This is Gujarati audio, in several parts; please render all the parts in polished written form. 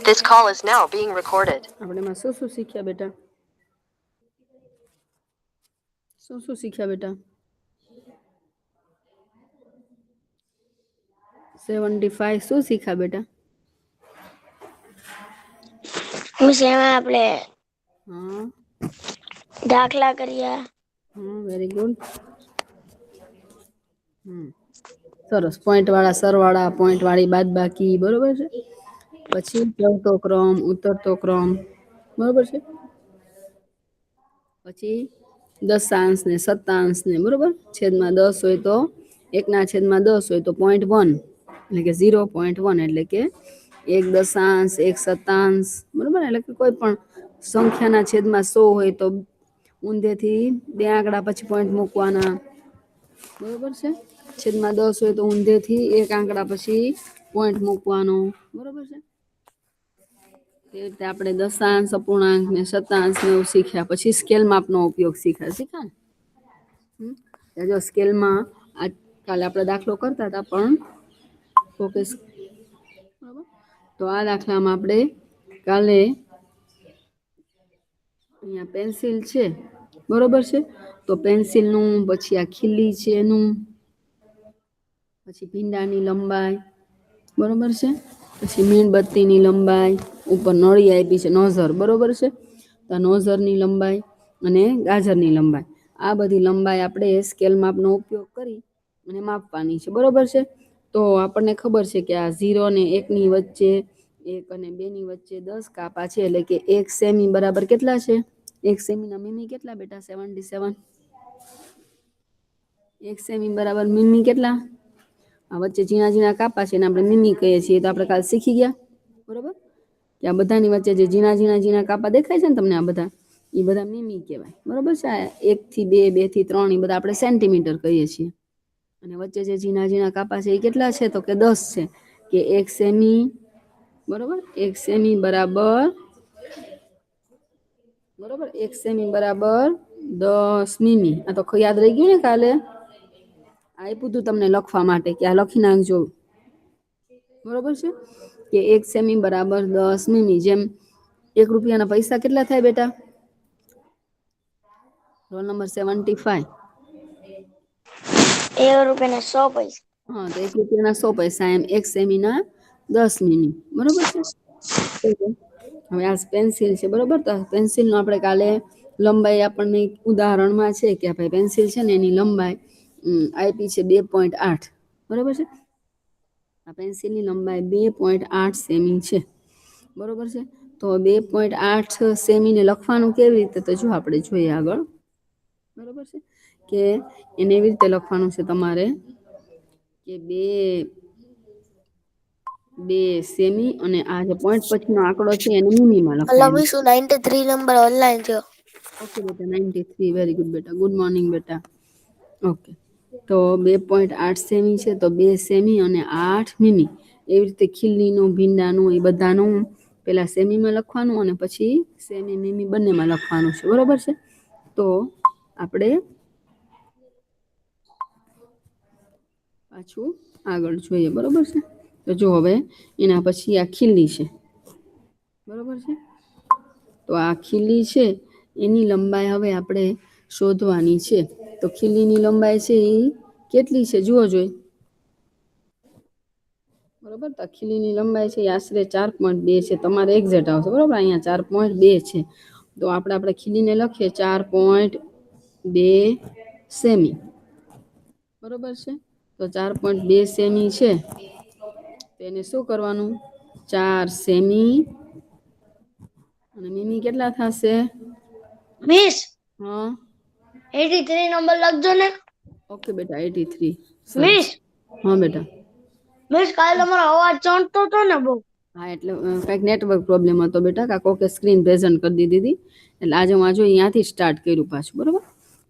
This call is now being recorded. આપણે માં શું શીખ્યા બેટા? શું શીખ્યા બેટા? 75 શું શીખ્યા બેટા? આપણે દાખલા કર્યા. Very good. સરસ. પોઈન્ટ વાળા સરવાળા, પોઈન્ટ વાળી બાદબાકી, બરોબર છે. પછી ચડતો ક્રમ, ઉતરતો ક્રમ, બરોબર છે. પછી દશાંશ ને સત્તાંશ ને, બરોબર. છેદમાં 10 હોય તો 1/10 હોય તો 0.1 એટલે કે 0.1 એટલે કે 1 દશાંશ 1 સત્તાંશ, બરોબર. એટલે કે કોઈ પણ સંખ્યાના છેદમાં 100 હોય તો ઊંધેથી 2 આંકડા પછી પોઈન્ટ મૂકવાના, બરોબર છે. છેદમાં 10 હોય તો ઊંધેથી 1 આંકડા પછી પોઈન્ટ મૂકવાનો, બરોબર છે. તે રીતે આપણે દશાંશ, અપૂર્ણાંક ને શતાંશ ને એવું શીખ્યા. પછી સ્કેલ માપનો ઉપયોગ શીખ્યા ને. જો સ્કેલમાં કાલે આપણે દાખલો કરતા હતા પણ ફોકસ, બરાબર. તો આ દાખલામાં આપણે કાલે અહીંયા પેન્સિલ છે, બરોબર છે. તો પેન્સિલનું, પછી આ ખીલી છે એનું, પછી ભીંડાની લંબાઈ, બરોબર છે. પછી મીણબત્તીની લંબાઈ, ઉપર નળી આપી છે નોઝર, બરોબર છે. તો નોઝરની લંબાઈ અને ગાજરની લંબાઈ, આ બધી લંબાઈ આપણે સ્કેલ માપનો ઉપયોગ કરી અને માપવાની છે, બરોબર છે. તો આપણને ખબર છે કે આ 0 અને 1 ની વચ્ચે, 1 અને 2 ની વચ્ચે 10 કાપા છે, એટલે કે 1 સેમી બરાબર કેટલા છે? 1 સેમીના મીમી કેટલા બેટા? 77. 1 સેમી બરાબર મીમી કેટલા? આ વચ્ચે ઝીણા ઝીણા કાપા છે એને આપણે મીમી કહીએ છીએ. તો આપણે કાલ શીખી ગયા, બરોબર. કે આ બધાની વચ્ચે જે ઝીણા ઝીણા કાપા દેખાય છે ને તમને, આ બધા એ બધા મીમી કહેવાય, બરોબર છે. 1 થી 2, 2 થી 3 એ બધા આપણે સેન્ટીમીટર કહીએ છીએ. અને વચ્ચે જે ઝીણા ઝીણા કાપા છે એ કેટલા છે? તો કે 10 છે. કે 1 સેમી, બરોબર. 1 સેમી બરાબર, બરોબર, 1 સેમી બરાબર 10 મીમી. આ તો યાદ રહી ગયું ને કાલે આપ્યું હતું તમને લખવા માટે કે આ લખી નાખજો, બરોબર છે. કે 1 સેમી બરાબર 10 મીમી. જેમ 1 રૂપિયાના પૈસા કેટલા થાય બેટા? Roll number 75. 1 રૂપિયાના 100 પૈસા. હા, તો 1 રૂપિયાના 100 પૈસા, એમ 1 સેમીના 10 મીમી, બરોબર છે. હવે આ પેન્સિલ છે, બરોબર. તો પેન્સિલનો આપણે કાલે લંબાઈ આપણને ઉદાહરણમાં છે કે ભાઈ પેન્સિલ છે ને એની લંબાઈ આપી છે 2.8, બરોબર છે. આ પેન્સિલની લંબાઈ 2.8 સેમી છે, બરોબર છે. તો 2.8 સેમીને લખવાનું કેવી રીતે? તો જો આપણે જોઈએ આગળ, બરોબર છે. કે એને એવી રીતે લખવાનું છે તમારે કે 2 સેમી અને આ જે પોઈન્ટ પછીનો આંકડો છે એને મીમીમાં લખાય. 93 નંબર ઓનલાઈન થયો. ઓકે બેટા, 93. વેરી ગુડ બેટા, ગુડ મોર્નિંગ બેટા. ઓકે, તો 2.8 સેમી છે, તો 2 સેમી અને 8 મીમી. એવી રીતે ખીલીનું, ભીંડાનું, એ બધાનું પેલા સેમીમાં લખવાનું અને પછી સેમી મીમી બંનેમાં લખવાનું છે, બરોબર છે. તો આપણે પાછું આગળ જોઈએ, બરોબર છે. તો જો હવે એના પછી આ ખીલી છે, બરોબર છે. તો આ ખીલી છે એની લંબાઈ હવે આપણે શોધવાની છે. તો ખીલીની લંબાઈ છે એ કેટલી છે જુઓ જોઈ, બરોબર. તો ખીલીની લંબાઈ છે એ આશરે 4.2 છે. તમારે એક્ઝેક્ટ આવશે, બરોબર. અહીંયા 4.2 છે. તો આપણે ખીલીને લખીએ 4.2 સેમી, બરોબર છે. તો 4.2 સેમી છે. તેને શું કરવાનું? 4 સેમી અને મીમી કેટલા થશે? 20. હા, 83 નંબર લખજો ને. ઓકે બેટા, 83. મિસ, હા બેટા. મિસ કાલે તમારો અવાજ ચોંટતો હતો ને બહુ. હા, એટલે કંઈક નેટવર્ક પ્રોબ્લેમ હતો બેટા. કાકો કે સ્ક્રીન પ્રેઝન્ટ કરી દીધી હતી, એટલે આજે હું અહીંયાથી સ્ટાર્ટ કર્યું પાછું, બરોબર.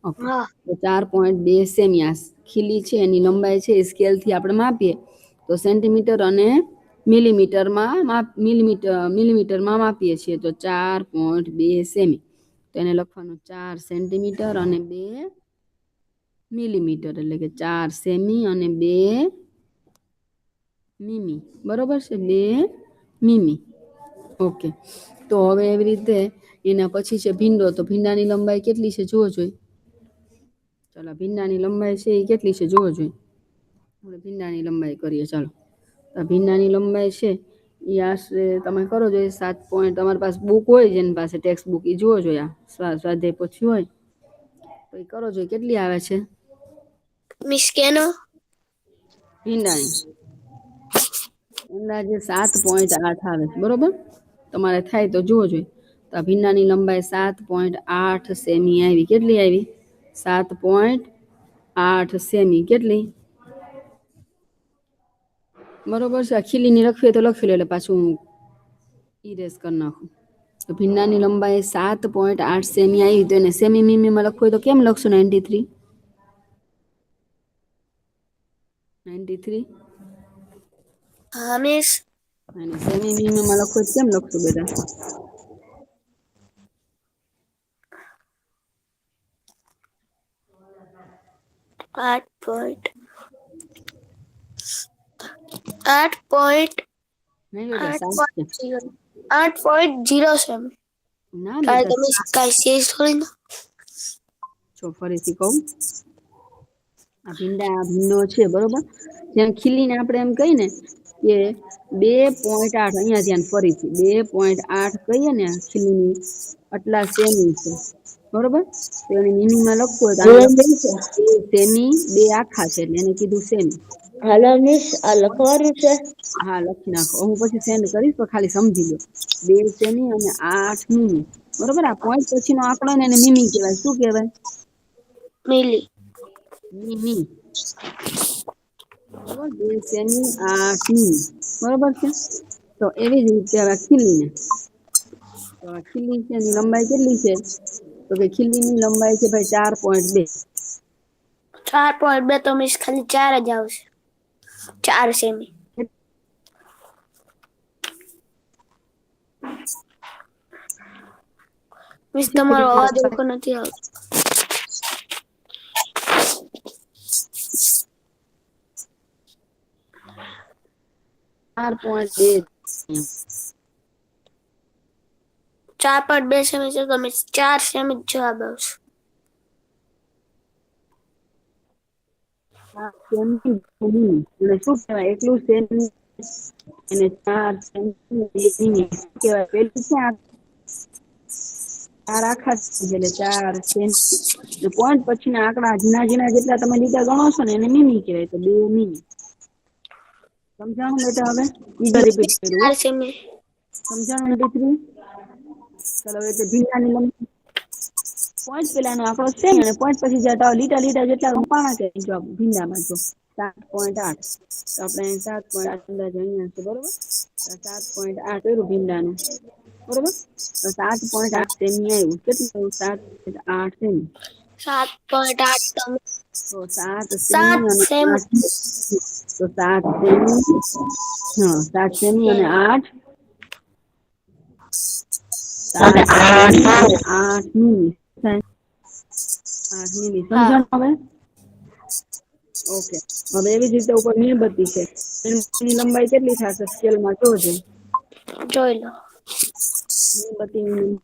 ઓકે, તો 4.2 સેમી આ ખીલી છે એની લંબાઈ છે એ સ્કેલથી આપણે માપીએ તો સેન્ટીમીટર અને મિલીમીટરમાં માપીએ છીએ. તો 4.2 સેમી, તો એને લખવાનું 4 સેન્ટીમીટર અને 2 મિલીમીટર, એટલે કે 4 સેમી અને 2 મીમી, બરોબર છે. 2 મીમી. ઓકે, તો હવે એવી રીતે એના પછી છે ભીંડો. તો ભીંડાની લંબાઈ કેટલી છે જોવો જોઈએ. ચાલો ભીંડાની લંબાઈ છે એ કેટલી છે જોવો જોઈએ. આપણે ભીંડાની લંબાઈ કરીએ. ચાલો, તો ભીંડાની લંબાઈ છે એ આશરે તમે કરો જોઈએ 7 પોઈન્ટ. તમારી પાસે બુક હોય જેની પાસે ટેક્સ્ટ બુક એ જોવો જોઈએ. સ્વાધ્યાય પછી હોય તો એ કરો જોઈએ કેટલી આવે છે મિસ કેનો ભીંડાની અંદાજે 7.8 આવે છે. બરોબર, તમારે થાય તો જોવો જોઈએ. તો આ ભીંડાની લંબાઈ 7.8 સેમી આવી. કેટલી આવી? 7.8 સેમી. કેટલી? બરોબર છે. આ ખીલીની લખવી હોય તો લખી લો, એટલે પાછું હું ઇરેઝ કરી નાખું. તો ભીંડાની લંબાઈ 7.8 સેમી આવી. તો એને સેમી મીમીમાં લખવું હોય તો કેમ લખશું? 93. 93. હા મિસ. અને સેમી મીમીમાં લખવું હોય તો કેમ લખશું બેટા? 8.8 નહીં બેટા 7 છે. 8.0 સેમી. ના કાલે બેટા તમે કાંઈ શેષ થોડી ના. જો ફરીથી કહું, આ ભીંડો છે બરોબર. જેમ ખીલીને આપણે એમ કહીએ ને કે 2.8, અહીંયા ધ્યાન ફરીથી 2.8 કહીએ ને ખીલીની આટલા સેમી છે. બરોબર, તો એને મીમીમાં લખવું હોય તો આને સેમી 2 આખા છે એટલે એને કીધું સેમી. હાલો મિસ, આ લખવાનું છે. હા લખી નાખો. હું પછી સેન્ડ કરીશ તો ખાલી સમજી લો. 2 સેમી અને 8 મીમી. બરોબર, આ પોઈન્ટ પછીનો આંકડો ને એને મીમી કહેવાય. શું કહેવાય? મિલી. મીમી. બરોબર, 2 સેમી 8 મીમી. બરોબર છે. તો એવી જ રીતે હવે ખીલીને, તો આ ખીલી છે એની લંબાઈ કેટલી છે? તો કે ખીલીની લંબાઈ છે ભાઈ 4.2. 4.2 તો મિસ ખાલી 4 જ આવશે. 4 સેમી. મિસ તમારો અવાજ ઓળખો નથી આવતો. 4.2. 4.2 સેમી છે તો મિસ 4 સેમી જ જવાબ આવશે. સેમી એટલે શું કહેવાય? એટલું સેમી એને 4 સેમી કહેવાય. પેલું ક્યાં 4 આખા છે એટલે 4 સેમી. પોઈન્ટ પછીના આંકડા ઝીણા ઝીણા જેટલા તમે લીટા ગણો છો ને એને મીમી કહેવાય. તો 2 મીમી. સમજાણું બેટા? હવે બીજા રિપીટ કર્યું. 4 સેમી. સમજાણું દીકરી? ચાલો હવે ભીંડાની લંબાઈ પોઈન્ટ પેલાનો આંકડો સેમી અને પોઈન્ટ પછી જતા લીટા લીટા જેટલા પાણા કે જો ભીંડામાં જો 7.8. તો આપણે 7.8 અંદાજે અહીંયા છે. બરોબર, 7.8 કર્યું ભીંડાનું. બરોબર, તો 7.8 સેમી આવ્યું. કેટલું? 7.8 સેમી. 7.8 તો તો 7 7 સેમી અને સેમી. 8. તો 7 સેમી, હા 7 સેમી અને 8. 7 સેમી અને 8 મીમી. 8 મીમી. સમજાણું હવે? ઓકે. હવે એવી જ રીતે ઉપર મીણબત્તી છે. મીણબત્તીની લંબાઈ કેટલી થશે સ્કેલમાં જોજો. જોઈ લો. મીણબત્તીની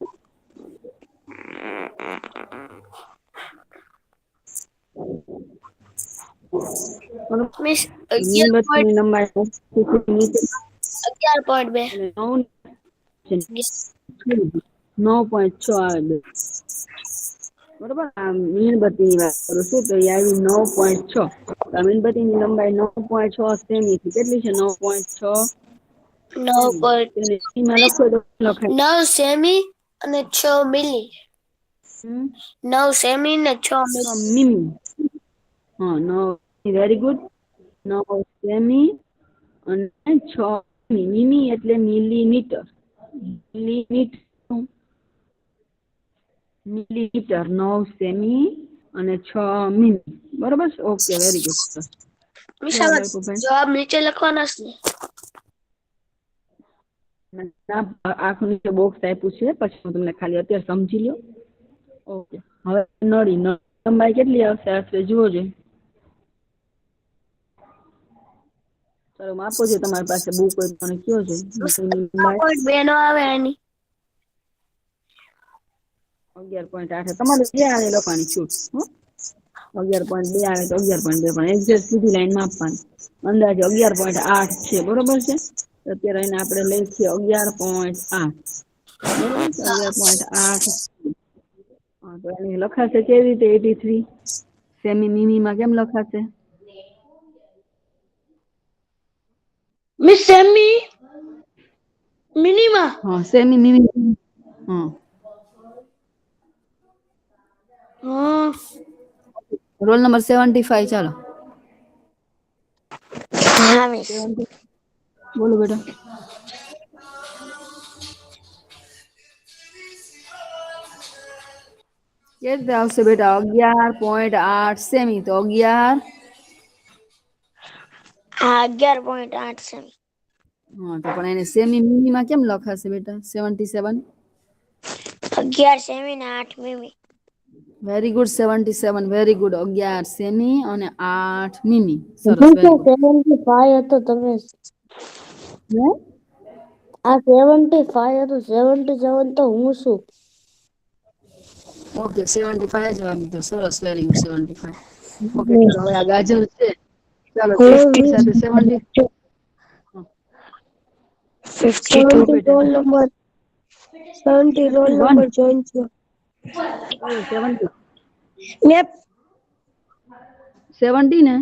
મિસ મીણબત્તીની લંબાઈ નીચે 11.2. અને 9.6 આવે. બરોબર, આ મીણબત્તીની વાત કરું છું તો એ આવી 9.6. તો મીણબત્તીની લંબાઈ 9.6 સેમી. કેટલી છે? 9.6 સેમી. તેને મીમીમાં લખો તો લખાય 9 સેમી અને 6 મિલી. 9 સેમી ને 6 મિલી. મીમી. હા 9. Very good. 9 સેમી અને 6 મીમી એટલે મિલીમીટર. મિલીમીટર. મિલીમીટર. 9 સેમી અને 6 મીમી. બરોબર છે. Okay, very good. જવાબ નીચે લખવાનો છે ને. આખું નીચે બોક્સ આપ્યું છે, પછી હું તમને ખાલી અત્યારે સમજી લો. ઓકે, હવે નળી લંબાઈ કેટલી આવશે આશરે જુઓ જોઈએ. ચાલો માપો છે તમારી પાસે બુક હોય તો મને કયો છે. કોઈ બે નો આવે એની 11.8 તમારે જે આવે લખવાની છૂટ. 11.2 આવે તો 11.2 પણ એક્ઝેક્ટ સીધી લાઈન માપવાની. અંદાજે 11.8 છે બરોબર છે. અત્યારે એને આપણે લઈ છીએ 11.8 બરોબર છે 11.8. તો એને લખાશે કેવી રીતે 83 સેમી મીમીમાં કેમ લખાશે? મિસ સેમી મિનિમા હા સેમી મીમી. હા રોલ નંબર 75 ચાલો. હા મિસ 70 બોલો બેટા. કેવી રીતે આવશે બેટા 11.8 સેમી તો 11 હા 11.8 સેમી. હા તો પણ એને સેમી મીમીમાં કેમ લખાશે બેટા 77? 11 સેમી ને 8 મીમી. Very good 77 very good 11 semi અને 8 મીમી. સરસ હું તો વેરી ગુડ. 75 હતો તમે આ 75 હતું 77 તો હું છું. ઓકે 75 જવાબ દીધો સરસ વેરી ગુડ 75. ઓકે ચાલો હવે આ ગાજર છે ચાલો હેલો 50 મિસ સાથે 70. 52 roll number 70 roll 51 number join થયો. કયો 70 મેં 70 ને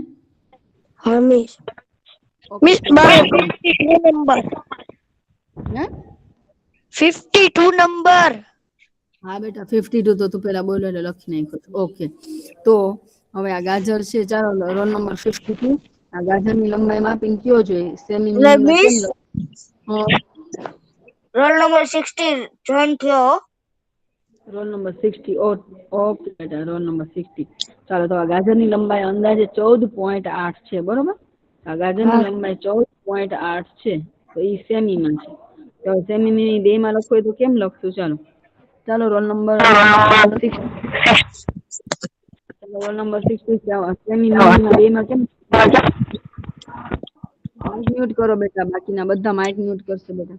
હા મિસ ઓકે મિસ તો મારો હવે 52 નંબર હે 52 નંબર. હા બેટા 52 તો તું પેલા બોલો એટલે લખી નાખ્યો. ઓકે તો હવે આ ગાજર છે ચાલો રોલ નંબર 52 આ ગાજરની લંબાઈ માપીને કયો જોઈએ સેમી એટલે મીમીમાં કેમ મિસ રોલ નંબર 60 જોઈન થયો. રોલ નંબર 60 ઓકે બેટા રોલ નંબર 60. ચાલો તો આ ગાજરની લંબાઈ અંદાજે 14.8 છે બરોબર. આ ગાજરની લંબાઈ 14.8 છે તો ઈ સેમીમાં છે. તો સેમી મીમી બે માં લખવું હોય તો કેમ લખશું ચાલો. ચાલો રોલ નંબર 60 રોલ નંબર 60 સેમી મીમીમાં બે માં કેમ માઇક મ્યુટ કરો બેટા બાકીના બધા માઇક મ્યુટ કરશે બેટા.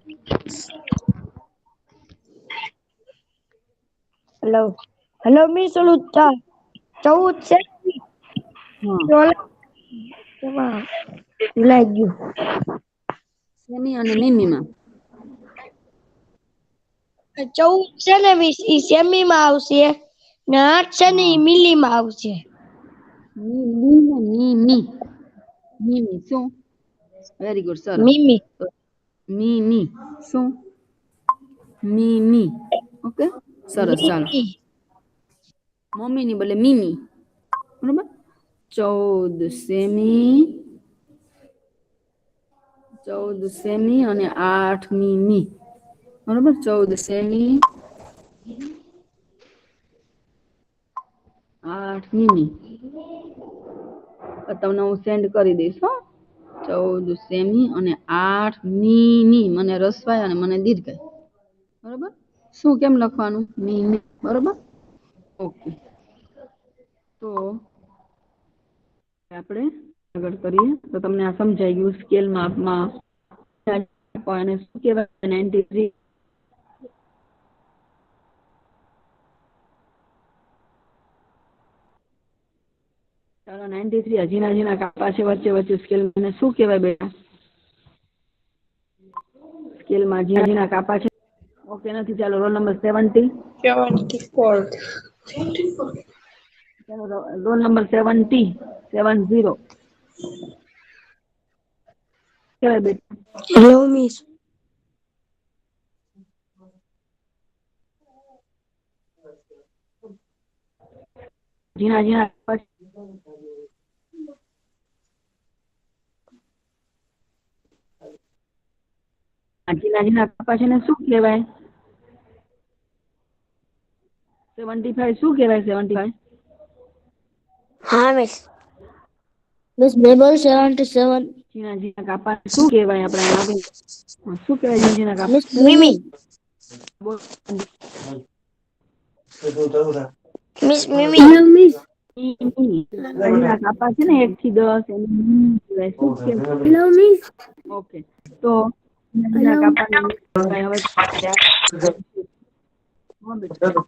હેલો મિસ ઓલું 14 છે હા એમાં ભૂલાઈ ગયું. સેમી અને મીમીમાં 14 છે ને મિસ ઈ સેમી માં આવશે ને 8 છે ને હા ઈ મિલી માં આવશે. મી ને મીમી મીમી શું વેરી ગુડ સરસ. મીમી મીમી શું મીમી ઓકે સરસ ચાલો. મીમી મમ્મી ની બદલે મીમી બરોબર 14 સેમી 14 સેમી અને 8 મીમી બરોબર 14 સેમી 8 મીમી તમને હું સેન્ડ કરી દઈશ હો. 14 સેમી અને 8 મીમી મને રસવાય અને મને દીર્ઘાય બરોબર. શું કેમ લખવાનું મીમી બરોબર. ઓકે તો આપણે આગળ કરીએ તો તમને આ સમજાઈ ગયું સ્કેલ માપમાં શું કહેવાય 93 ચાલો 93 હજીના હજીના કાપા છે વચ્ચે વચ્ચે સ્કેલ મને શું કહેવાય બેટા સ્કેલમાં હજીના કાપા છે ઓકે નથી ચાલો રોલ નંબર 70 ચાલો રોલ નંબર 70 કહેવાય બેટા હેલો મિસ ઝીણા ઝીણા કાપા ઝીણા ઝીણા કાપા છે ને શું કહેવાય 75 શું કહેવાય 75 હા મિસ મિસ બેબલ 77 ઝીણા ઝીણા કાપા શું કહેવાય આપણે માપીને શું કહેવાય ઝીણા ઝીણા મિસ કાપા મીમી બોલ મિસ મીમી મિસ પહેલા કાપા છે ને 1 થી 10 એને મીમી કહેવાય. શું કહેવાય? Hello miss. ઓકે, તો હેલો પહેલા કાપાને મીમી કહેવાય. હવે હા બેટા,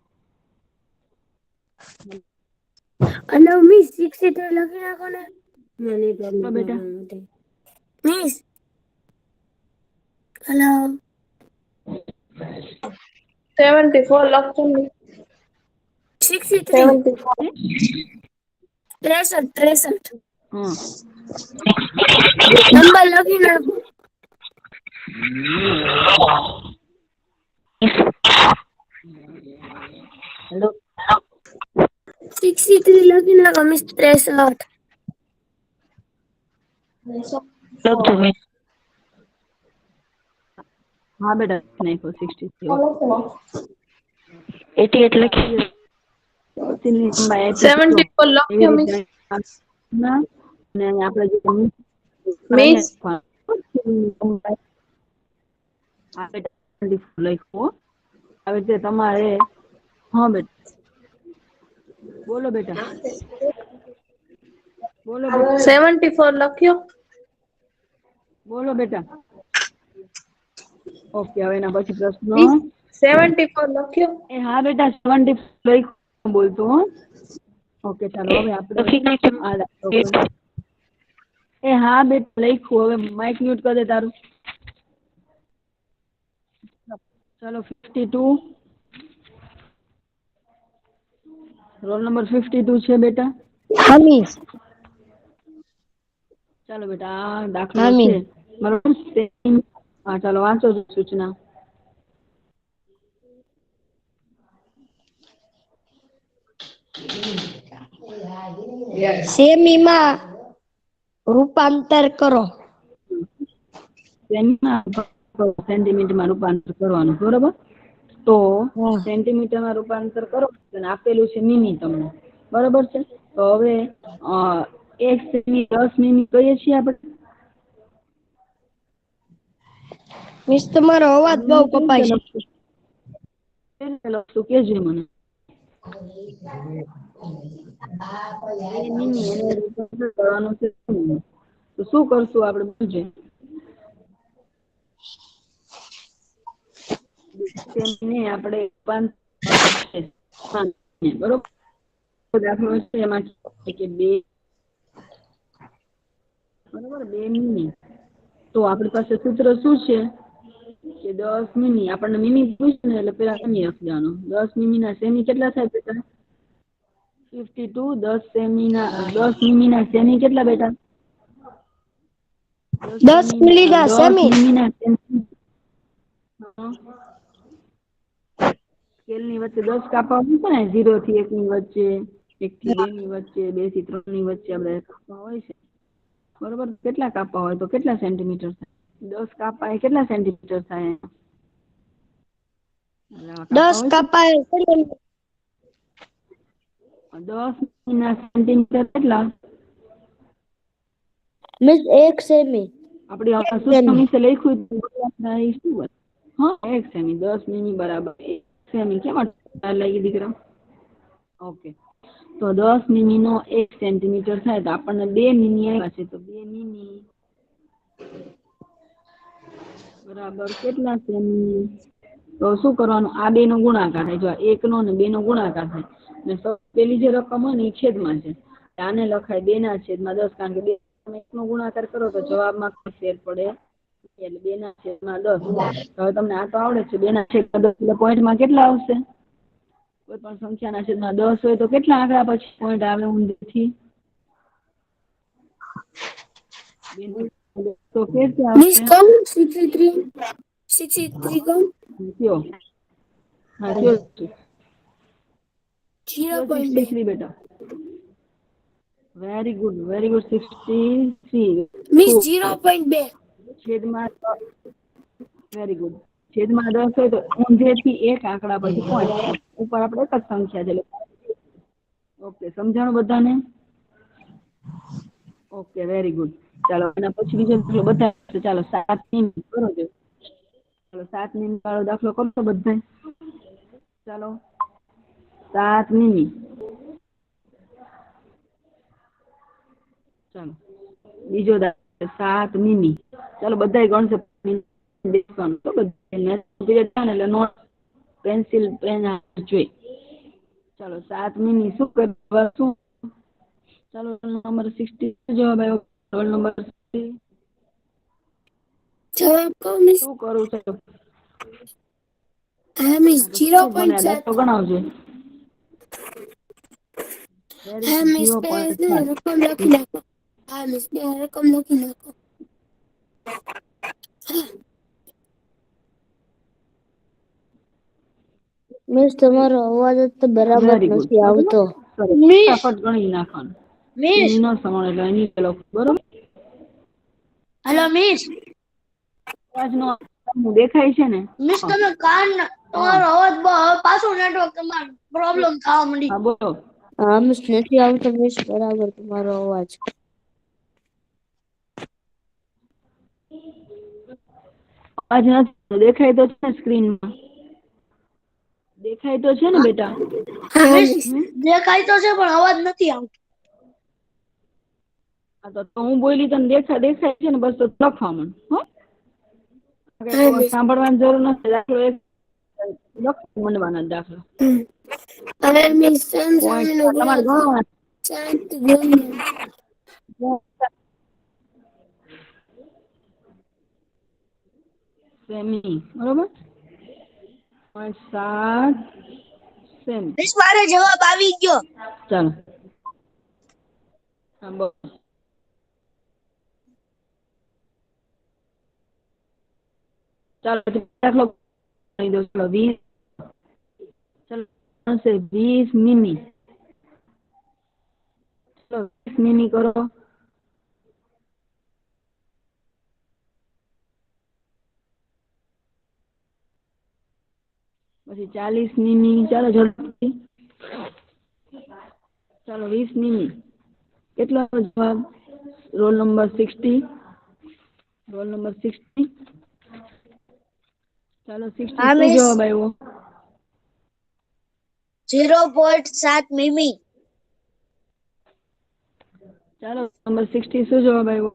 હેલો મિસ 63 લખી નાખો ને. બોલો બેટા. મિસ હેલો 74 લખો ને. 63 74 63 હા, નંબર લખી નાખો. હેલો 63 લખી નાખો મિસ 63. લખજો મિસ. હા બેટા, નાખ્યો 63. 88 લખી. 74 લખ્યો મિસ. ના, અને આપણે જે મિસ લખ્યું. હવે તે તમારે હા બેટા, બોલો બેટા, બોલો બેટા, 74 લખ્યો. બોલો બેટા. ઓકે, હવે એના પછી પ્રશ્ન. મિસ 74 લખ્યો. એ હા બેટા, 70 લખ્યું બોલતું. હો ઓકે, ચાલો હવે આપણે લખી નાખ્યો. આ દાખલો કરીએ. એ હા બેટા લખ્યું. હવે માઇક મ્યુટ કરી દે તારું. ચાલો 52, રોલ નંબર 52 છે બેટા. હા મિસ. ચાલો બેટા, આ દાખલો હા છે મિસ. બરોબર. હા ચાલો વાંચો સૂચના. સેમીમાં રૂપાંતર કરો. સેન્ટીમીટરમાં રૂપાંતર કરવાનું બરોબર. તો હા. સેન્ટીમીટરમાં રૂપાંતર કરો અને આપેલું છે મીમી તમને, બરોબર છે. તો હવે 1 સેમી 10 મીમી કહીએ છીએ આપણે. મિસ તમારો અવાજ બહુ મીમી કેવી કપાય રીતે છે. લખશું? કેવી રીતે લખશું કહેજો મને. 2 મીમી એને રૂપાંતર કરવાનું છે. તો શું કરશું આપણે બોલજો. સેમીને આપણે રૂપાંતર બરોબર. દાખલો છે એમાં કે 2 બરોબર 2 મીમી. તો આપણી પાસે સૂત્ર શું છે કે 10 મીમી. આપણને મીમી પૂછ્યું ને એટલે પેલા સેમી લખી દેવાનું. 10 મીમીના સેમી કેટલા થાય બેટા? 52. 10 મીમીના સેમી કેટલા બેટા? 10 મિલીના 10 સેમી. મીમીના સેમી. સ્કેલની વચ્ચે 10 કાપા હોય છે ને, 0 થી 1 ની વચ્ચે, 1 થી 2 ની વચ્ચે, 2 થી 3 ની વચ્ચે આપણે કાપા હોય છે. બરોબર. કેટલા કાપા હોય તો કેટલા સેન્ટીમીટર થાય? 10 કાપા એ કેટલા સેન્ટીમીટર થાય? 10 હોય છે. કપાય 10 મીમીના સેન્ટીમીટર કેટલા? Miss 1 semi. આપણી એક સૂત્ર સેમી. નીચે લખ્યું શું હોય? હા 1 સેમી. 10 મીમી બરાબર 1 સેમી. કેમ લાગી દીકરા? ઓકે, તો 10 મીમીનો 1 સેન્ટીમીટર થાય તો આપણને 2 મીમી આવ્યા છે. તો 2 મીમી બરાબર કેટલા સેમી? તો શું કરવાનું? આ 2 નો ગુણાકાર થાય. જો 1 નો ને 2 નો ગુણાકાર થાય. ને પેલી જે રકમ હોય ને એ છેદમાં છે. આને લખાય 2/10. કારણ કે 2 નો ગુણાકાર કરો તો જવાબમાં ફેર પડે. એટલે 2/10. હવે તમને આ તો આવડે છે. 2/10 એટલે પોઈન્ટમાં કેટલા આવશે? કોઈ પણ સંખ્યાના છેદમાં 10 હોય તો કેટલા આંકડા પછી પોઈન્ટ આવે ઊંધેથી? તો કેટલી મિસ આવશે? કહું 63 કહું કયો? હા કયો? કયો 0.2. 63 બેટા? Very good, very good. 63 miss 0.2. છેદમાં વેરી ગુડ. છેદમાં 10 હોય તો ઊંધેથી 1 આંકડા પછી પોઈન્ટ. ઉપર આપણે એક જ સંખ્યા છે. ઓકે, સમજાણું બધાને? Okay, very good. ચાલો એના પછી બીજો દાખલો બતાવો. ચાલો 7 મીમી કરો. ચાલો 7 મીમી વાળો દાખલો કરો બધાય. ચાલો 7 મીમી. ચાલો બીજો દાખલો 7 મીમી. ચાલો બધાય ગણશે દેખવાનું તો બધા પીરિયડ થાય ને એટલે નોટ પેન્સિલ પેન જોઈ. ચાલો 7 મીમી શું કરવા શું. ચાલો નંબર 60 જવાબ આવ્યો. રોલ નંબર 60 જવાબ કહો મિસ. શું કરું છે? હા મિસ શું બને 0.7. દાખલો ગણાવજો. હા મિસ બે 0.7. રકમ લખી નાખો. હા મિસ બે રકમ લખી નાખો. મિસ તમારો અવાજ જ તો બરાબર વેરી ગુડ. નથી આવતો. ફટાફટ ગણી નાખવાનું. મિસ એની ન સમણ એટલે એની લખો બરોબર. Hello miss. અવાજનો દેખાય છે ને? મિસ તમે કાન તમારો અવાજ પાછો નેટવર્ક તમારો પ્રોબ્લેમ થવા માંડી. હા બોલો. હા મિસ નથી આવતો મિસ બરાબર તમારો અવાજ. અવાજ નથી દેખાય તો છે ને સ્ક્રીનમાં? દેખાય તો છે ને બેટા? મિસ દેખાય તો છે પણ અવાજ નથી આવતો. હા તો હું બોલી તને દેખાય છે ને બસ તો લખવા માંડ હો. સાંભળવાની જરૂર નથી. દાખલો એક લખવા માંડવાના દાખલો. હવે મિસ પોઈન્ટ સમજાવીને તમારે બોલો ગણવાના. શાંતિ બોલો. સેમી બરોબર. 7 સેમી. મિસ મારે જવાબ આવી ગયો. ચાલો હા બોલો. ચાલો દાખલો કરી દો. ચાલો 20. ચાલો 20 મીમી. ચાલો 20 મીમી કરો. પછી 40 મીમી. ચાલો ઝડપથી. ચાલો 20 મીમી. કેટલો જવાબ? Role number 60. Roll number 60. ચાલો 60 હા શું મિસ જવાબ આવ્યો? 0.7 મીમી. ચાલો નંબર 60 શું જવાબ આવ્યો?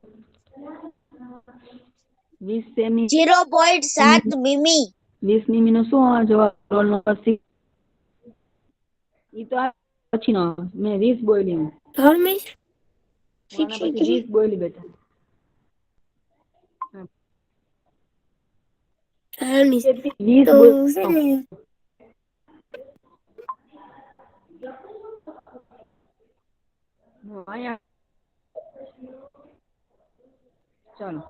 20 સેમી. 0.7 મીમી. 20 મીમી નો શું જવાબ? Roll number 6. ઈ તો પછીનો મેં 20 બોલી. હા મિસ આના પછી 20 બોલી બેટા. હા મિસ 20 તો બોલ. છે ને અહીંયા ચાલો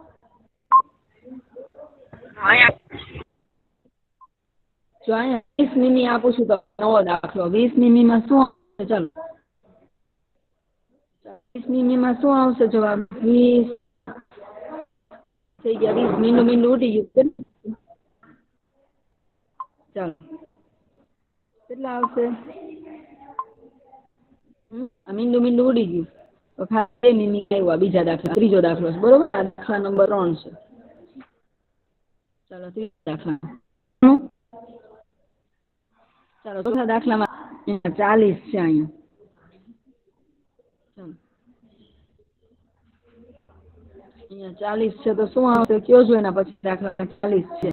જો અહીંયા 20 મીમી આપું છું તો નવો દાખલો. 20 મીમીમાં શું આવશે? ચાલો 20 મીમીમાં શું આવશે જવાબ? 20 થઈ ગયા. 20 મીંડું મીંડું ઉડી ગયું. ચાલો કેટલા આવશે? મીંડું મીંડું ઉડી ગયું તો ખાલી 2 મીમી આવ્યા. બીજા દાખલા ત્રીજો દાખલો છે બરોબર. આ દાખલા નંબર 3 છે. ચાલો ત્રીજો દાખલા. ચાલો ચોથા દાખલામાં 40 છે. અહીંયા ચાલો અહીંયા 40 છે તો શું આવશે કયો જો. એના પછી દાખલા 40 છે.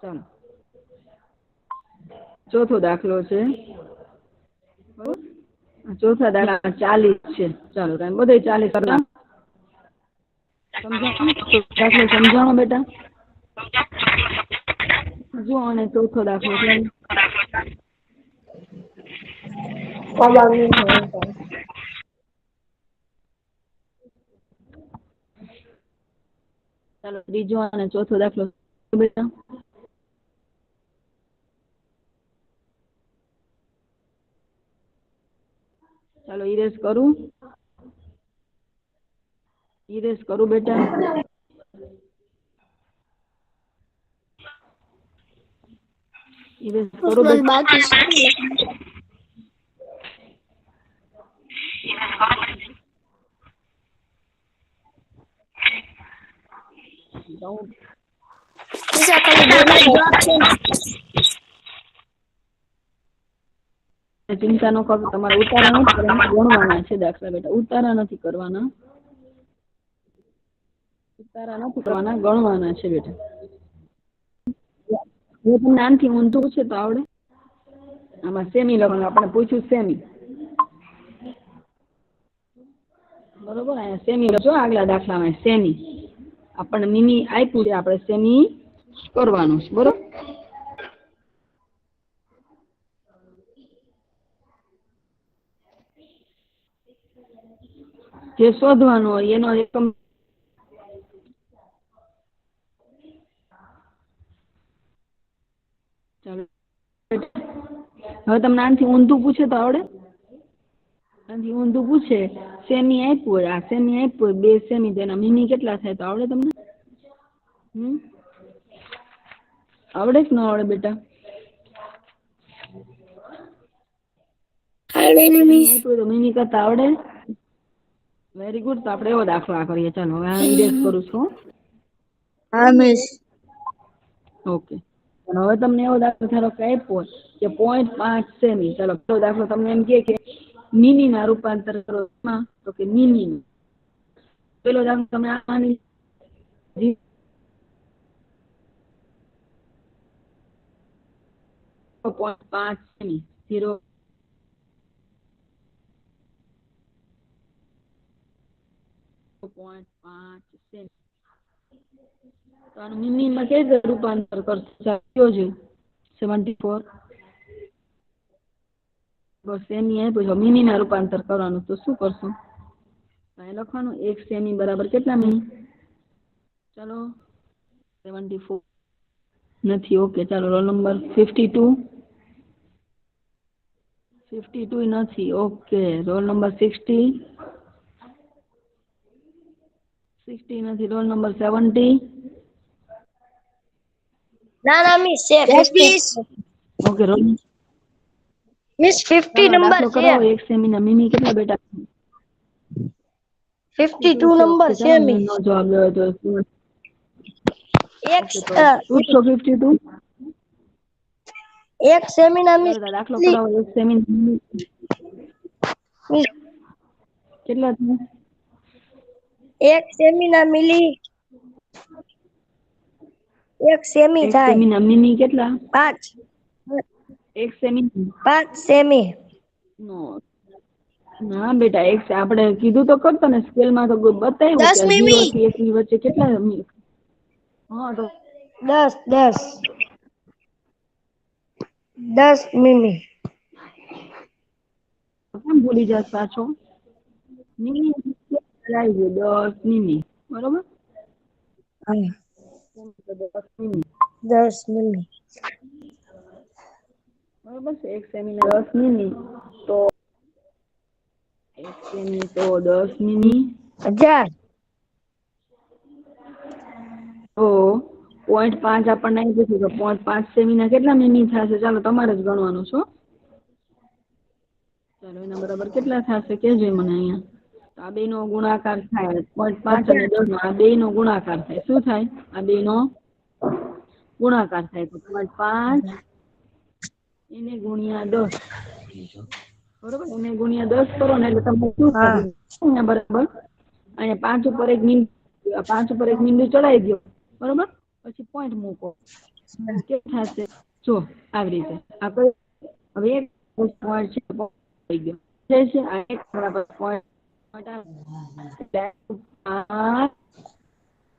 ચાલો ચોથો દાખલો છે. ચોથા દાખલા 40 છે. ચાલો તમે બધે 40 કરવા દાખલો સમજાણો બેટા. જો અને ચોથો દાખલો છે. ચાલો ત્રીજો અને ચોથો દાખલો બેટા. ચાલો ઇરેઝ કરું. ઇરેઝ કરું બેટા. ઇરેઝ કરું બેટા. બાકી ખાલી બોલવાનો જવાબ છે. ચિંતા ન કરો, તમારે ઉતારા નથી કરવાના, ગણવાના છે દાખલા બેટા, ઉતારા નથી કરવાના, ગણવાના છે બેટા. હું તમને આનથી ઊંધું છે તો આવડે? આમાં સેમી લખવાનું, આપણે પૂછ્યું સેમી, બરોબર. અહીંયા સેમી લખજો, આગલા દાખલામાં સેમી આપણને મિની આપ્યું છે, આપણે સેમી કરવાનું છે, બરોબર. જે શોધવાનું હોય એનો એકમ ચાલો હવે તમને આનથી ઊંધું પૂછે તો આવડે? આનથી ઊંધું પૂછે, સેમી આપ્યું હોય, આ સેમી આપ્યું હોય, 2 સેમી, તેના મિની કેટલા થાય તો આવડે તમને? આવડે કે ન આવડે બેટા? તો મિની કરતા આવડે? Very good. તો આપણે એવો દાખલો કરીએ. ચાલો હવે આ ઇરેઝ કરું છું. હા મિસ. ઓકે. હવે તમને એવો દાખલો ધારો કે આપ્યો કે 0.5 સેમી. ચાલો પેલો દાખલો તમને એમ કે મિની ના રૂપાંતર કરો, તો કે મિની. પેલો દાખલો તમે આ માની 0.5 સેમી, 0.5 સેમી. તો આનું મિનિમાં કેવી રીતે રૂપાંતર કરશો? જોજો 74 સેમી આપ્યું, મિની માં રૂપાંતર કરવાનું, તો શું કરશું? અહીં લખવાનું 1 સેમી બરાબર કેટલા મિની? ચાલો 74 નથી. ઓકે, ચાલો રોલ નંબર 52 નથી. ઓકે, રોલ નંબર 60 નથી. રોલ નંબર 70 ના મિસ છે 50. ઓકે, રોલ મિસ 50 નંબર છે, 1 સેમી ના મિની કેટલા બેટા? 52 નંબર છે મિસ. નો જવાબ લેવો તો એક પૂછો 52. 1 સેમી ના મિસ દાખલો કરાવો. 1 સેમી કેટલા થાય? 1 સેમી ના મિલી 1 સેમી 1 થાય. સેમી ના મિની કેટલા? 5 સેમી 5 સેમી. નો ના બેટા, આપણે કીધું તો કરતો ને, સ્કેલ માં તો બતાવ્યું 10 કે 0 મીમી. થી 1 ની વચ્ચે કેટલા? હા, તો 10 મીમી. કેમ ભૂલી જાત પાછો? મિની 10 મિની, બરોબર. 10 મિની 10 મીમી. બરોબર છે. 1 સેમી ના 10 મિની, તો 1 સેમી તો 10 મિની 1000. તો 0.5 આપણને આવી જશે, તો 0.5 સેમી ના કેટલા મિની થશે? ચાલો તમારે જ ગણવાનું છો. ચાલો એના બરાબર કેટલા થશે કેજો મને અહીંયા. તો આ બે નો ગુણાકાર થાય, 0.5 અને 10 નો આ બે નો ગુણાકાર થાય. શું થાય? આ બે નો ગુણાકાર થાય. તો 0.5 એને ગુણ્યા 10, બરોબર. એને ગુણ્યા 10 કરો ને એટલે તમને શું થાય? બરાબર. અહીંયા 5 ઉપર એક મીંડું ચડાવી દો, બરોબર. પછી પોઈન્ટ મૂકો, કેટલા થશે? જો આવી રીતે આ કોઈ હવે એક પોઈન્ટ છે, થઈ ગયો છે. આ એક બરાબર પોઈન્ટ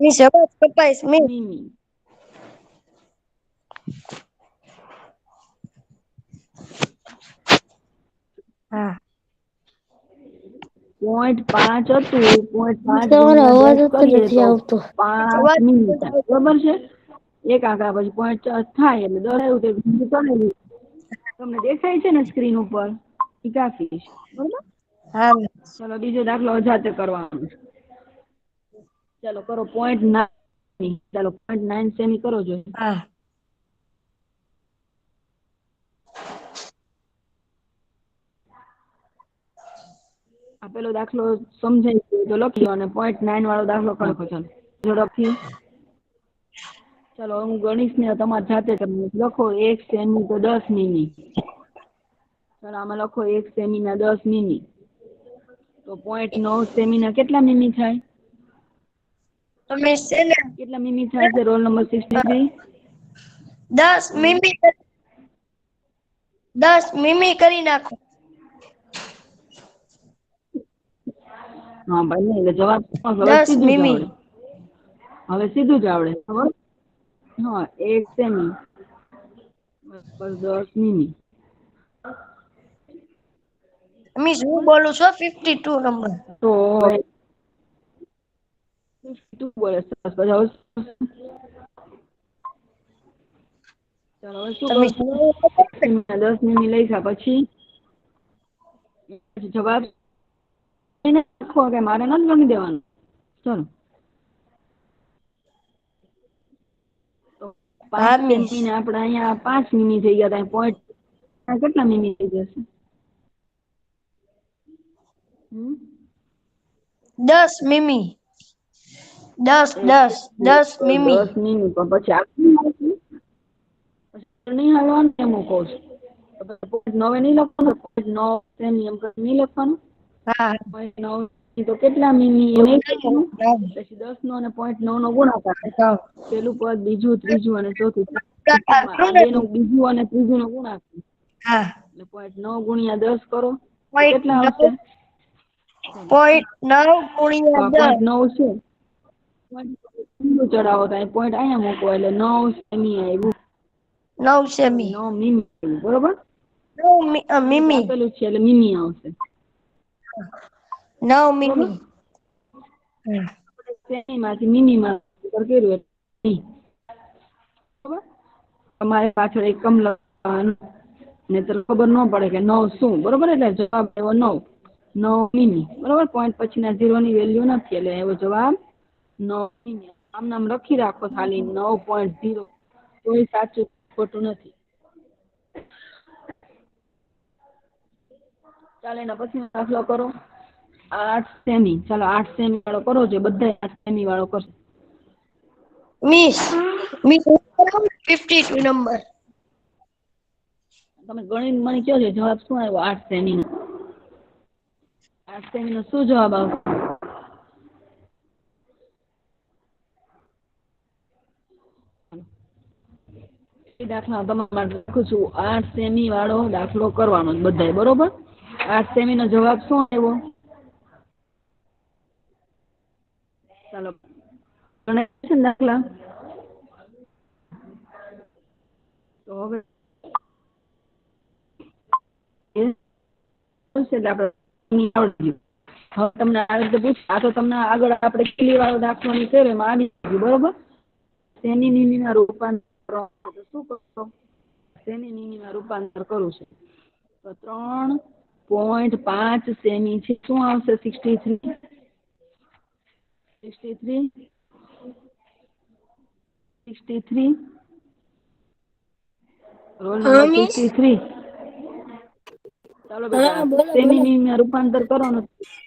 મિસ અવાજ કપાઈશ મિસ. મિની. હા. 0.5 હતું, 0.5 તમારો ગુણ્યા અવાજ 10 જ કરીએ નથી તો આવતો. 5 મિનિટ થાય, બરોબર છે. એક આંકડા પછી 0.5 થાય એટલે 10 આવ્યું તે બિંદુ ચડાવી. તમને દેખાય છે ને સ્ક્રીન ઉપર? ઈ કાફી છે, બરોબર. હા. ચલો બીજો દાખલો જાતે કરવાનો છે. ચાલો કરો 0.9. ચાલો 0.9 સેમી કરો જોઈએ. હા. આ પેલો દાખલો સમજાય તો લખી લો, અને 0.9 વાળો દાખલો કરો. ચાલો ઝડપથી. ચાલો હું ગણીશ ને તમારે જાતે તમે લખો. 1 સેમી તો 10 મિલી. ચાલો આમાં લખો 1 સેમીના 10 મીમી, તો 0.9 સેમીના કેટલા મીમી થાય? તમે છે ને કેટલા મીમી થાય છે રોલ નંબર 63? 10 મીમી કરી નાખો. હા ભાઈ એટલે જવાબ શું આવશે? હવે 10 સીધું જ મીમી. આવડે, હવે સીધું જ આવડે ખબર? હા 1 સેમી બરાબર 10 મીમી. મિસ હું બોલું છું 52 નંબર. તો 52 બોલે સરસ. પછી હવે ચાલો હવે શું તમે કરશું? 1 સેમીના 10 મીમી લખ્યા પછી જવાબ નાખો કે મારે નથી ગણી દેવાનું? ચાલો તો 5 હા મિસ. સેમી ને આપણે અહીંયા 5 મીમી થઈ ગયા હતા. પોઈન્ટ કેટલા મીમી થઈ જશે? 10 મીમી. 10 મીમી. 10 મીમી. પણ પછી આગળ નહીં હાલવાનું એમ હું કહું છું. પોઈન્ટ 9 નહીં લખવાનું? પોઈન્ટ 9 સેમી એમ નહીં લખવાનું? હા. પોઈન્ટ 9 તો કેટલા મીમી એ નહીં લખવાનું? પછી 10 નો અને પોઈન્ટ 9 નો ગુણાકાર. પેલું પદ, બીજું, ત્રીજું અને ચોથું. આ બે નું બીજું અને ત્રીજું નો ગુણાકાર. હા. એટલે પોઈન્ટ 9 ગુણ્યા 10 કરો તો પોઈન્ટ કેટલા 9 આવશે? પોઈન્ટ 9 તો ગુણ્યા આ 10. પોઈન્ટ 9 છે. ચડાવો તો પોઈન્ટ અહીંયા મૂકો એટલે 9 સેમી આવ્યું. 9 સેમી. 9 મીમી આવ્યું. બરોબર? 9 મીમી. આપેલું છે એટલે મીમી આવશે. 9 મીમી. સેમી માંથી મીમી માં કર્યું એટલે મી. બરોબર? તમારે પાછળ એકમ લખવાનું ને તો ખબર ન પડે કે 9 શું. બરોબર? એટલે જવાબ આવ્યો 9 મીમી. બરોબર? પોઈન્ટ પછીના 0 ની વેલ્યુ નથી એટલે એવો જવાબ 9 મીમી. આમ નામ લખી રાખો ખાલી 9.0. કોઈ સાચું ખોટું નથી. ચાલો એના પછી દાખલો કરો 8 સેમી. ચાલો 8 સેમી વાળો કરો છે. બધા 8 સેમી વાળો કરશે. Miss 52 number. તમે ગણીને મને કહો છો જવાબ શું આવ્યો 8 સેમી નો? 8 સેમી નો શું જવાબ આવશે? દાખલા તમારા લખું છું 8 સેમી વાળો દાખલો કરવાનો બધાય. બરોબર? 8 સેમી નો જવાબ શું આવ્યો? ચાલો ગણાય દાખલા. તો હવે તમને આ રીતે પૂછ. આ તો તમને આગળ આપણે ખીલી વાળો દાખલો ની કર્યો એમાં આવી ગયું. બરોબર? સેમી મીમી ના રૂપાંતર શું કરો? સેમી મીમી માં રૂપાંતર કરું છે તો 3.5 સેમી છે. શું આવશે? 63. 63 રોલ હા નંબર મિસ. 63. ચાલો બેટા હા બોલો સેમી બોલો. મીમી માં રૂપાંતર કરો ને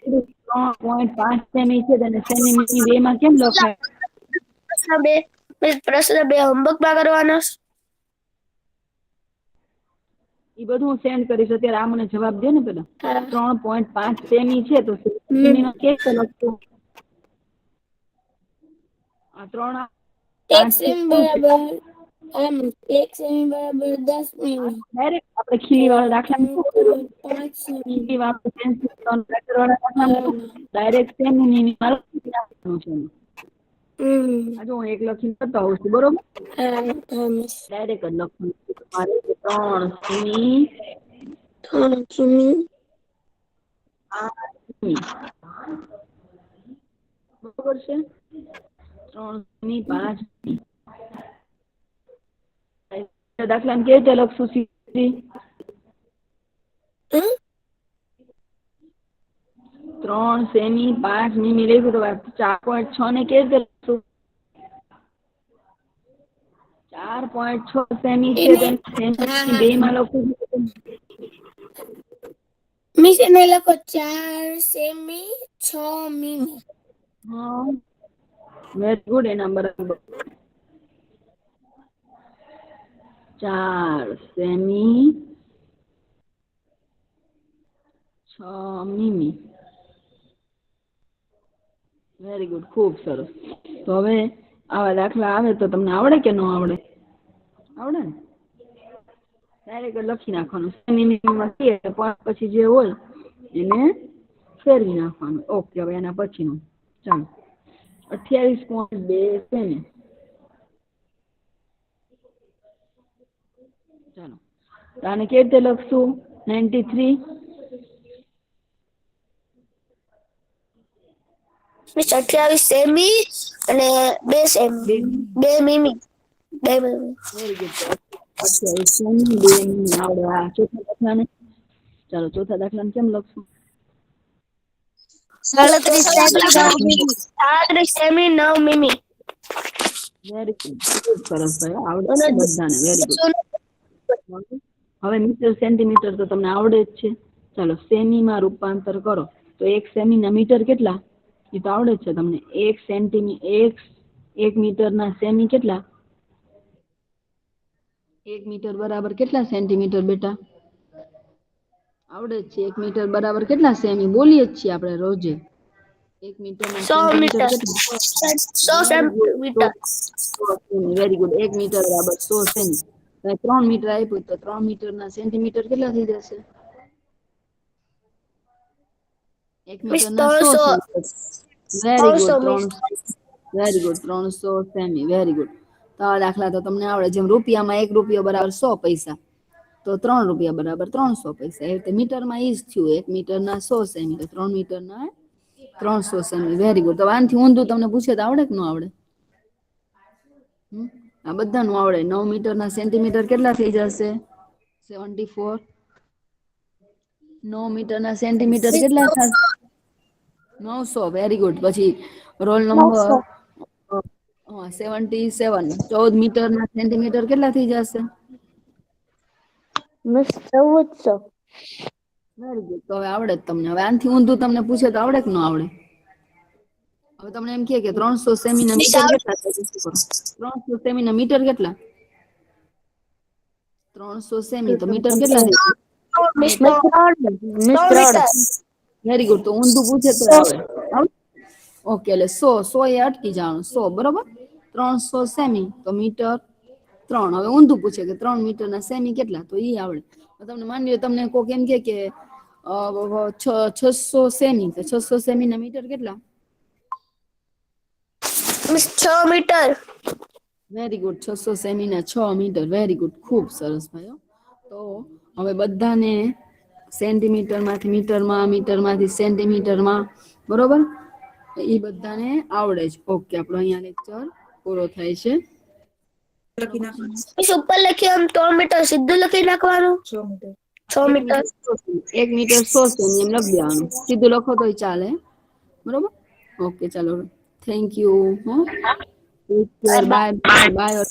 3.5 સેમી છે તેને સેમી મીમી 2 માં કેમ લખાય? પ્રશ્ન 2 હોમવર્ક માં કરવાનો છે. એ બધું હું સેન્ડ કરીશ. અત્યારે આ મને જવાબ દે ને પેલા. 3.5 સેમી છે તો સેમી નો કેવી રીતે લખશું? આ 3 એક 5 સેમી શું છે? બરાબર આમ 1 સેમી બરાબર 10 મીમી. ડાયરેક્ટ આપણે ખીલી વાળા દાખલામાં શું કર્યું? 5 સેમી. ખીલી વાળો પેન્સિલ વાળા દાખલામાં શું ડાયરેક્ટ સેમી મીમી માં લખી નાખવાનું છે. આ જો હું એક લખીને કરતો હોઉં છું. બરોબર? મિસ. ડાયરેક્ટ જ લખવાનું તમારે 3 સેમી 3 સેમી 5 મીમી. બરોબર છે? 3 સેમી 5 મીમી. દાખલામાં કેવી રીતે લખશું? સીધી 3 સેમી 5 મીમી લખ્યું તો 4.6 ને કેવી રીતે લખશું? 4.6 સેમી છે તેને સેમી 2 માં લખું છું. મિસ એને લખો 4 સેમી 6 મીમી. હા વેરી ગુડ. એના બરાબર 4 સેમી મીમી. વેરી ગુડ, ખૂબ સરસ. તો હવે આવા દાખલા આવે તો તમને આવડે કે ન આવડે? આવડે ને? ડાયરેક્ટ લખી નાખવાનું સેમીમાં પછી જે હોય એને ફેરવી નાખવાનું. ઓકે, હવે એના પછીનું ચાલો 28.2 સેમી. ચાલો તો આને કેવી રીતે લખશું? 93 મિસ 28 સેમી અને 2 સેમી 2 મીમી 2 મીમી. Very good. 28 સેમી 2 મીમી આવડે. આ ચોથા દાખલાને ચાલો ચોથા દાખલાને કેમ લખશું? 38 સેમી 9 મીમી. વેરી ગુડ, ખૂબ સરસ ભાઈ, આવડે છે બધાને. Very good. હવે મીટર સેન્ટીમીટર તો તમને આવડે જ છે. ચાલો સેમીમાં રૂપાંતર કરો તો 1 સેમીના મીટર કેટલા? એ તો આવડે જ છે તમને. 1 મીટરના સેમી કેટલા? 1 મીટર બરાબર કેટલા સેન્ટીમીટર બેટા? આવડે જ છે. 1 મીટર બરાબર કેટલા સેમી? બોલીએ જ છીએ આપણે રોજે. 1 મીટરના 100 સેન્ટીમીટર મીટર કેટલા? 100 સેન્ટીમીટર. Very good. 1 મીટર બરાબર 100 સેમી. 3 મીટર આપ્યું તો 3 મીટરના સેન્ટીમીટર કેટલા થઈ જશે? 1 મિસ મીટરના 100 semi. Very good. Very good, 300 semi. Very good. તો આ દાખલા તો તમને આવડે. જેમ રૂપિયામાં 1 રૂપિયો બરાબર 100 પૈસા, તો 3 રૂપિયા બરાબર 300 પૈસા. એ રીતે મીટરમાં ઈ જ થયું. 1 મીટરના 100 સેમી તો 3 મીટરના 300 સેમી. Very good. તો આનાથી ઊંધું તમને પૂછે તો આવડે કે ન આવડે? આ બધાનું આવડે. 9 મીટરના સેન્ટીમીટર કેટલા થઈ જશે? 74. 9 મીટરના સેન્ટીમીટર કેટલા થશે? 900. Very good. પછી રોલ નંબર 77. 14 મીટરના સેન્ટીમીટર કેટલા થઈ જશે? મિસ 1400. Very good. તો હવે આવડે જ તમને. હવે આનાથી ઊંધું તમને પૂછે તો આવડે કે ન આવડે? હવે તમને એમ કહે કે 300 સેમીના મીટર કેટલા? 300 સેમીના મીટર કેટલા? 300 સેમી તો મીટર કેટલા થાય? Miss 3 very good. તો ઊંધું પૂછે તો આવે. ઓકે, એટલે 100 એ અટકી જવાનું. 100 બરોબર. 300 સેમી તો મીટર 3. હવે ઊંધું પૂછે કે 3 મીટરના સેમી કેટલા? તો ઈ આવડે. તમને માની લો તમને કોક એમ કે 600 સેમી તો 600 સેમીના મીટર કેટલા? Miss 6 metre. Very good. 600 સેમીના 6 મીટર. વેરી ગુડ, ખૂબ સરસ ભાઈઓ. તો હવે બધાને સેન્ટીમીટરમાંથી મીટરમાં, મીટરમાંથી સેન્ટીમીટરમાં, બરોબર, એ બધાને આવડે છે. ઓકે, આપણો અહીંયા લેક્ચર પૂરો થાય છે. મિસ ઉપર લખ્યું એમ 3 મીટર સીધું લખી નાખવાનું. 6 મીટર. 1 મીટર 100 સેમી એમ લખી દેવાનું. સીધું લખો તોય ચાલે. બરોબર. ઓકે, ચાલો. Thank you. Bye bye.